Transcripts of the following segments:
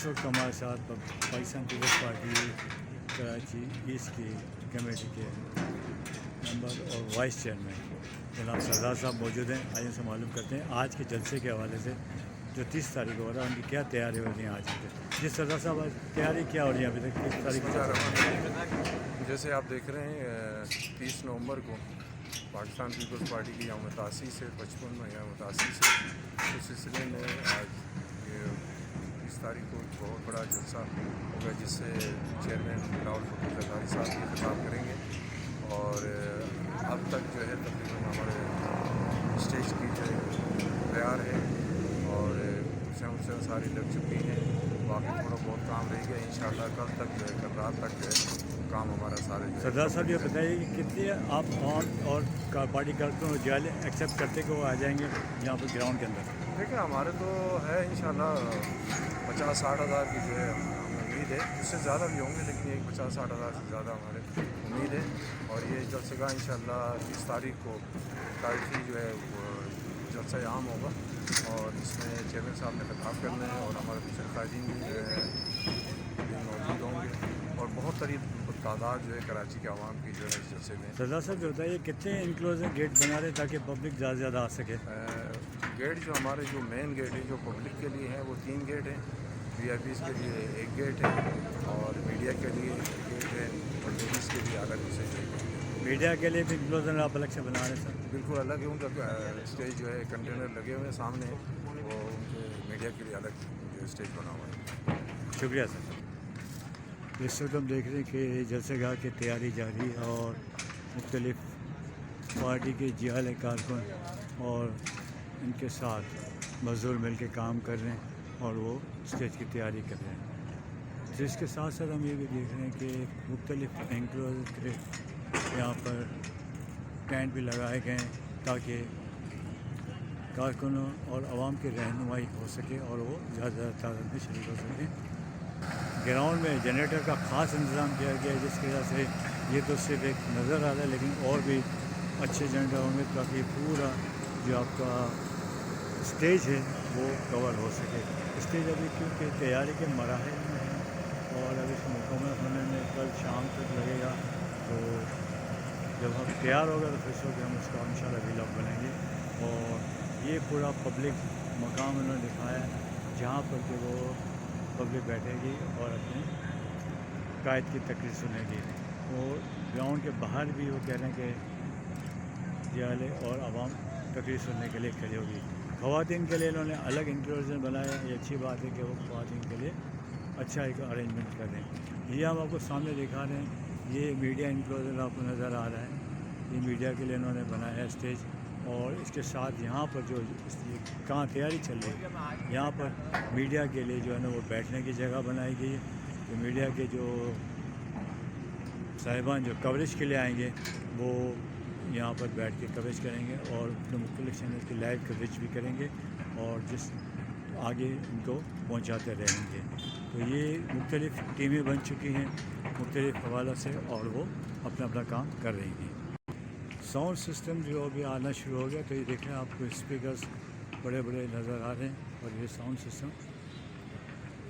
वक्त हमारे साथ पाकिस्तान पीपल्स पार्टी कराची ईस्ट की कमेटी के मेंबर और वाइस चेयरमैन जनाब सरदार साहब मौजूद हैं। आइए उनसे मालूम करते हैं आज के जलसे के हवाले से जो 30 तारीख को हो रहा है, उनकी क्या तैयारी हो रही है आज की। जी सरदार साहब, आज तैयारी क्या हो रही है अभी तक 30 तारीख को? जैसे आप देख रहे हैं 30 नवंबर को पाकिस्तान पीपल्स पार्टी की यौम तासीस है, 55वां यौम तासीस है। उस सिलसिले में आज ये 30 तारीख को एक बहुत बड़ा जलसा होगा जिससे चेयरमैन राहुल फकीर जरदारी साहब भी खिताब करेंगे। और अब तक जो है तकरीबन हमारे स्टेज की जो तैयार है और कुर्सियाँ सारी लग चुकी हैं। बाकी थोड़ा बहुत काम रह गया, इंशाअल्लाह कल तक जो है कल रात तक जो है काम हमारा सारे। सरदार साहब ये बताइए कि कितने आप और पार्टी कार्यकर्ताओं को जाले एक्सेप्ट करते कि वो आ जाएंगे यहाँ पर ग्राउंड के अंदर? देखिए हमारे तो है इंशाअल्लाह 50-60 हज़ार की जो है उम्मीद है, उससे ज़्यादा भी होंगे लेकिन एक 50-60 हज़ार से ज़्यादा हमारे उम्मीद है। और ये जलसेगा इंशाअल्लाह 30 तारीख को तारीखी जो है वो जलसा आम होगा और इसमें चेयरमैन साहब ने खिताब करना है और हमारे दूसरे कायदीन भी जो है मौजूद होंगे और बहुत सारी तादाद जो है कराची के आवाम की जो है इस जलसे में। सरदार साहब जो बताइए कितने इंक्लोजर गेट बना रहे ताकि पब्लिक ज़्यादा से ज़्यादा आ सके? गेट जो हमारे जो मेन गेट है जो पब्लिक के लिए है वो 3 गेट हैं। VIPs के लिए 1 गेट है और मीडिया के लिए 1 गेट है और लेडीज़ के लिए अलग से गेट है। मीडिया के लिए भी इंक्लोजर आप अलग से बना रहे हैं सर? बिल्कुल अलग है, उनका स्टेज जो है कंटेनर लगे हुए हैं सामने, वो उनके मीडिया के लिए अलग जो स्टेज बना हुआ है। शुक्रिया सर। इस वक्त हम देख रहे हैं कि जलसेगाह की तैयारी जारी है और मुख्तलिफ पार्टी के जियाले कारकुन और इनके साथ मज़दूर मिल के काम कर रहे हैं और वो स्टेज की तैयारी कर रहे हैं। जिसके साथ साथ हम ये भी देख रहे हैं कि मुख्तलिफ एंक्लोजर के यहाँ पर टेंट भी लगाए गए हैं ताकि कारकुनों और आवाम की रहनुमाई हो सके और वो ज़्यादा तादाद में शरीक हो सकें। ग्राउंड में जनरेटर का ख़ास इंतज़ाम किया गया है जिसकी वजह से ये तो सिर्फ एक नज़र आ रहा है लेकिन और भी अच्छे जनरेटर होंगे ताकि पूरा जो आपका स्टेज है वो कवर हो सके। स्टेज अभी क्योंकि तैयारी के मराहल में है और अभी इसको मुकम्मल होने में कल शाम तक लगेगा, तो जब हम तैयार होगा तो फिर से हम उसका इंशाल्लाह व्लॉग बनाएंगे। और ये पूरा पब्लिक मकाम उन्होंने दिखाया है जहाँ पर कि वो पब्लिक बैठेगी और अपने कायद की तकरीर सुनेगी। और ग्राउंड के बाहर भी वो कह रहे हैं कि जियाले और आवाम तकरीर सुनने के लिए खड़ी होगी। ख़वातीन के लिए इन्होंने अलग इंक्लूजन बनाया, ये अच्छी बात है कि वो ख़वातीन के लिए अच्छा एक अरेंजमेंट कर रहे हैं। ये हम आपको सामने दिखा रहे हैं, ये मीडिया इंक्लूजन आपको नज़र आ रहा है, ये मीडिया के लिए इन्होंने बनाया है स्टेज। और इसके साथ यहाँ पर जो कहाँ तैयारी चल रही है यहाँ पर मीडिया के लिए जो है ना वो बैठने की जगह बनाई गई है। तो मीडिया के जो साहिबान जो कवरेज के लिए आएंगे वो यहाँ पर बैठ के कवरेज करेंगे और अपने मुख्तलिफ चैनल की लाइव कवरेज भी करेंगे और जिस आगे इनको पहुँचाते रहेंगे। तो ये मुख्तलिफ टीमें बन चुकी हैं मुख्तलिफ हवालों से और वो अपना अपना काम कर रही हैं। साउंड सिस्टम जो अभी आना शुरू हो गया, तो ये देखें आपको स्पीकर्स बड़े बड़े नज़र आ रहे हैं और ये साउंड सिस्टम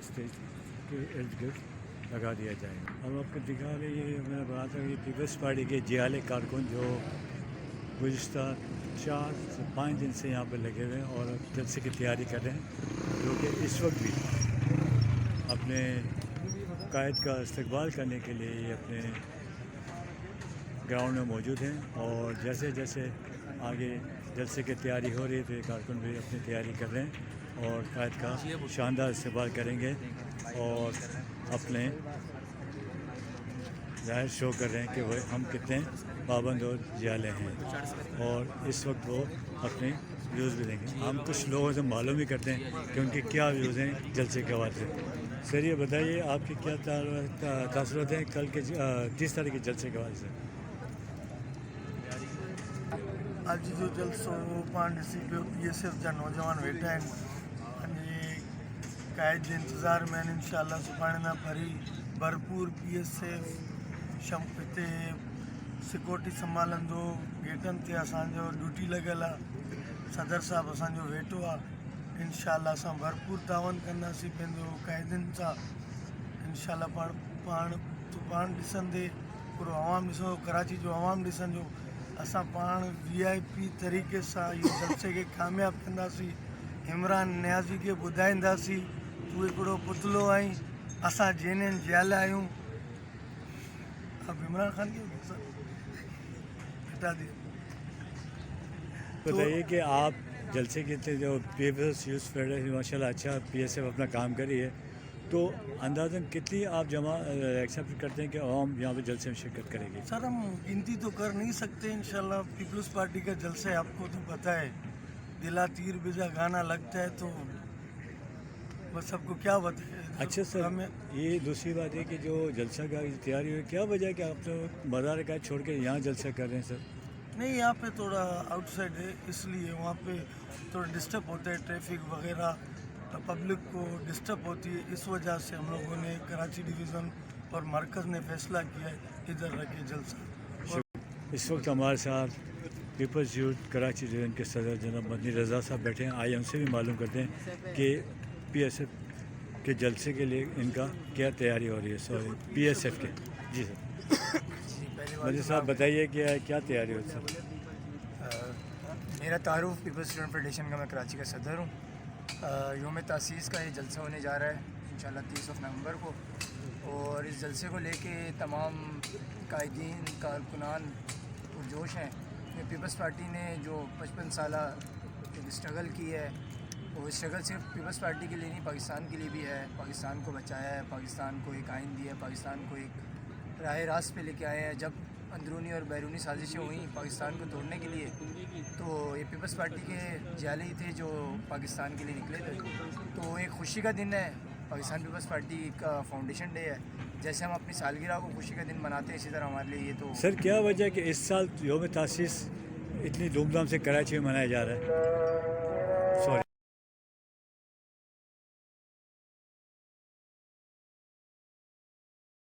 स्टेज के इर्द गिर्द लगा दिया जाएगा। अब आपको दिखा रहे ये मैंने बताया था कि पीपल्स पार्टी के जियाले कारकुन जो गुज़िश्ता 4 से 5 दिन से यहाँ पर लगे हुए हैं और जलसे की तैयारी कर रहे हैं, जो कि इस वक्त भी अपने कायद का इस्तकबाल करने के लिए अपने ग्राउंड में मौजूद हैं। और जैसे जैसे आगे जलसे की तैयारी हो रही है तो ये कारकुन भी अपनी तैयारी कर रहे हैं और कायद का शानदार इस्तेमाल करेंगे और अपने ज़ाहिर शो कर रहे हैं कि वो हम कितने पाबंद और जियाले हैं। और इस वक्त वो अपने व्यूज़ भी देंगे। हम कुछ लोगों से मालूम ही करते हैं कि उनके क्या व्यूज़ हैं जलसे के हवाले से। सर ये बताइए आपके क्या तासुरात हैं कल के 30 तारीख के जलसे के हवाले से? आज जो जलसो पाण ॾिसी पियो इहे सिर्फ़ु जा नौजवान वेठा आहिनि अने काइद जे इंतज़ार में आहिनि। इंशाअल्लाह सुभाणे खां वरी भरपूर PSF हिते सिक्योरिटी संभालंदो, गेटनि ते असांजो ड्यूटी लॻियल आहे, सदर साहब असांजो वेठो आहे इंशाल्लाह असां भरपूर तावन कंदासीं पंहिंजो क़ाइदनि सां इंशाल्लाह पाण ॾिसंदे पूरो आवाम ॾिसंदो कराची जो आवाम ॾिसंदो असां पाण VIP तरीक़े सां इहो जलसे खे कामयाबु कंदासीं इमरान नियाज़ी खे ॿुधाईंदासीं तूं हिकिड़ो पुतलो आहीं असां जेननि जियाल आहियूं अब इमरान खान की हटा दिया बताइए कि आप जलसे के थे जो पीपल्स यूथ फेडरेशन माशाल्लाह अच्छा PSF अपना काम करी है तो अंदाज़न कितनी आप जमा एक्सेप्ट करते हैं कि आवाम यहाँ पे जलसे में शिरकत करेगी? सर हम गिनती तो कर नहीं सकते इंशाल्लाह पीपल्स पार्टी का जलसा है आपको तो पता है दिला तीर बिजा गाना लगता है तो बस सबको क्या बताए अच्छा सर, ये दूसरी बात है कि जो जलसा का तैयारी हुई क्या वजह है कि आप लोग मज़ार का छोड़ के यहाँ जलसा कर रहे हैं सर? नहीं यहाँ पे थोड़ा आउटसाइड है इसलिए वहाँ पे थोड़ा डिस्टर्ब होता है ट्रैफिक वगैरह पब्लिक को डिस्टर्ब होती है इस वजह से हम लोगों ने कराची डिवीज़न और मरकज़ ने फैसला किया है इधर रखे जलसा। इस वक्त हमारे साथ पीपल्स यूथ कराची डिवीज़न के सदर जनाब मदनी रज़ा साहब बैठे हैं। आइए उनसे भी मालूम करते हैं कि PSF के जलसे के लिए इनका क्या तैयारी हो रही है। सॉरी PSF के जी सर। मदनी साहब बताइए कि क्या तैयारी हो सर? मेरा तारुफ पीपल्स स्टूडेंट फेडरेशन का मैं कराची का सदर हूँ। योम तासीस का ये जलसा होने जा रहा है इंशाल्लाह 30 नवंबर को और इस जलसे को लेके तमाम कायदीन कारकुनान पुरजोश हैं। पीपल्स पार्टी ने जो 55 साल स्ट्रगल की है वो स्ट्रगल सिर्फ पीपल्स पार्टी के लिए नहीं पाकिस्तान के लिए भी है। पाकिस्तान को बचाया है, पाकिस्तान को एक आइन दिया है, पाकिस्तान को एक राह रास्त पे लेके आए हैं। जब अंदरूनी और बैरूनी साजिशें हुई पाकिस्तान को तोड़ने के लिए तो ये पीपल्स पार्टी के जाले ही थे जो पाकिस्तान के लिए निकले थे। तो एक खुशी का दिन है, पाकिस्तान पीपल्स पार्टी का फाउंडेशन डे है। जैसे हम अपनी सालगिरह को खुशी का दिन मनाते हैं इसी तरह हमारे लिए ये तो सर क्या वजह है कि इस साल योम तासीस इतनी धूमधाम से कराची में मनाया जा रहा है?